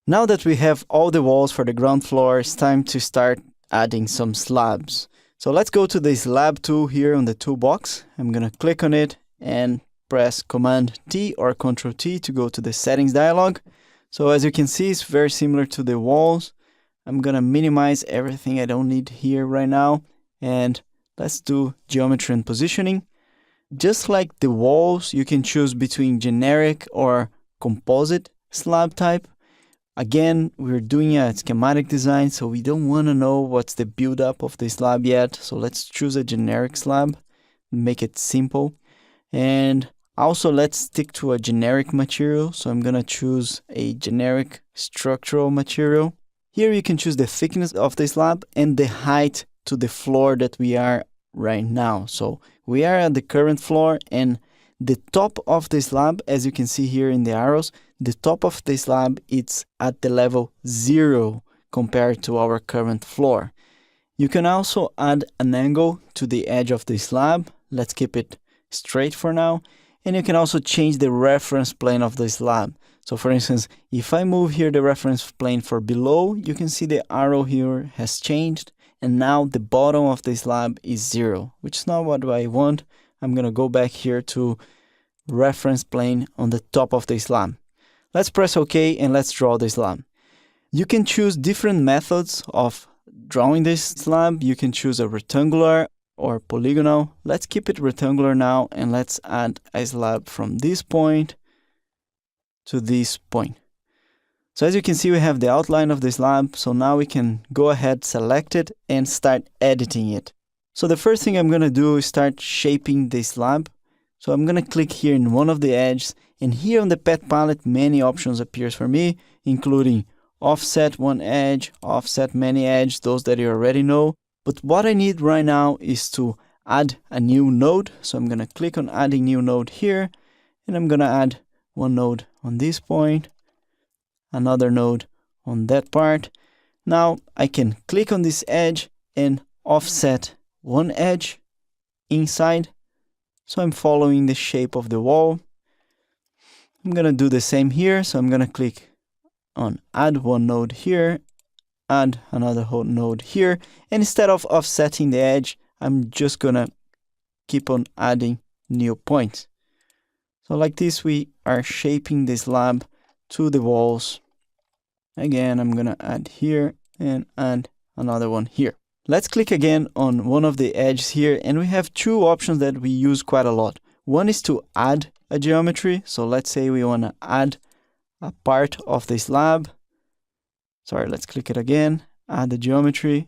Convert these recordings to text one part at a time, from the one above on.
Now that we have all the walls for the ground floor, it's time to start adding some slabs. So let's go to the slab tool here on the toolbox. I'm gonna click on it and press Command T or Control T to go to the settings dialog. So as you can see, it's very similar to the walls. I'm gonna minimize everything I don't need here right now. And let's do geometry and positioning. Just like the walls, you can choose between generic or composite slab type. Again, we're doing a schematic design, so we don't want to know what's the build-up of the slab yet. So let's choose a generic slab, make it simple. And also let's stick to a generic material. So I'm going to choose a generic structural material. Here you can choose the thickness of the slab and the height to the floor that we are right now. So we are at the current floor, and the top of the slab, as you can see here in the arrows, the top of the slab, it's at the level 0 compared to our current floor. You can also add an angle to the edge of the slab. Let's keep it straight for now. And you can also change the reference plane of the slab. So for instance, if I move here the reference plane for below, you can see the arrow here has changed. And now the bottom of the slab is 0, which is not what I want. I'm going to go back here to reference plane on the top of the slab. Let's press OK and let's draw the slab. You can choose different methods of drawing this slab. You can choose a rectangular or polygonal. Let's keep it rectangular now, and let's add a slab from this point to this point. So as you can see, we have the outline of the slab. So now we can go ahead, select it, and start editing it. So the first thing I'm going to do is start shaping the slab. So I'm going to click here in one of the edges, and here on the path palette, many options appears for me, including offset one edge, offset many edges, those that you already know. But what I need right now is to add a new node. So I'm going to click on adding new node here, and I'm going to add one node on this point, another node on that part. Now I can click on this edge and offset one edge inside. So I'm following the shape of the wall. I'm going to do the same here. So I'm going to click on add one node here, add another node here. And instead of offsetting the edge, I'm just going to keep on adding new points. So like this, we are shaping the slab to the walls. Again, I'm going to add here and add another one here. Let's click again on one of the edges here, and we have two options that we use quite a lot. One is to add a geometry. So let's say we want to add a part of the slab. Sorry, let's click it again, add the geometry,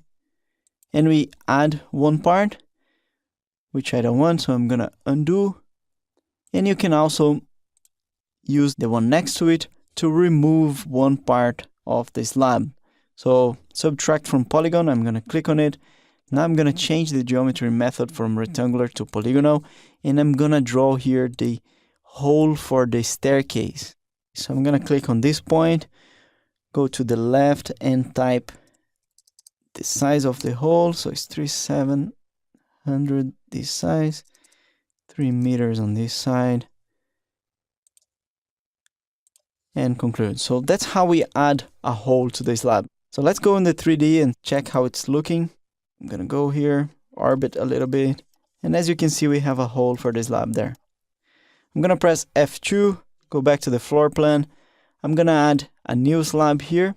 and we add one part, which I don't want, so I'm going to undo. And you can also use the one next to it to remove one part of the slab. So subtract from polygon, I'm going to click on it. Now I'm going to change the geometry method from rectangular to polygonal, and I'm going to draw here the hole for the staircase. So I'm going to click on this point, go to the left and type the size of the hole. So it's 3700 this size, 3 meters on this side, and conclude. So that's how we add a hole to the slab. So let's go in the 3D and check how it's looking. I'm going to go here, orbit a little bit, and as you can see, we have a hole for the slab there. I'm going to press F2, go back to the floor plan. I'm going to add a new slab here,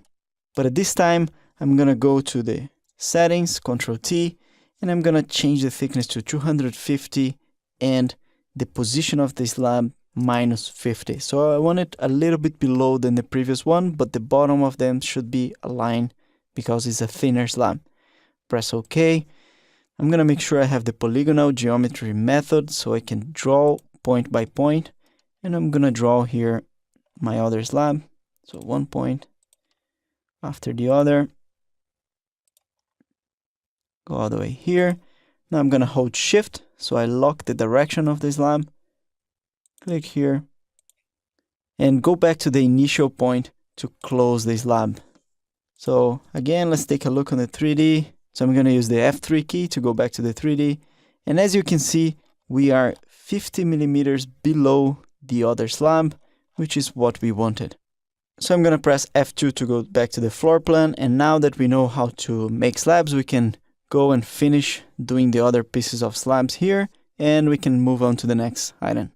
but at this time, I'm going to go to the settings, Control T, and I'm going to change the thickness to 250 and the position of the slab -50. So I want it a little bit below than the previous one, but the bottom of them should be aligned because it's a thinner slab. Press OK. I'm going to make sure I have the polygonal geometry method so I can draw point by point. And I'm going to draw here my other slab. So one point after the other. Go all the way here. Now I'm going to hold Shift so I lock the direction of the slab. Click here. And go back to the initial point to close the slab. So again, let's take a look on the 3D. So I'm going to use the F3 key to go back to the 3D. And as you can see, we are 50 millimeters below the other slab, which is what we wanted. So I'm gonna press F2 to go back to the floor plan, and now that we know how to make slabs, we can go and finish doing the other pieces of slabs here, and we can move on to the next item.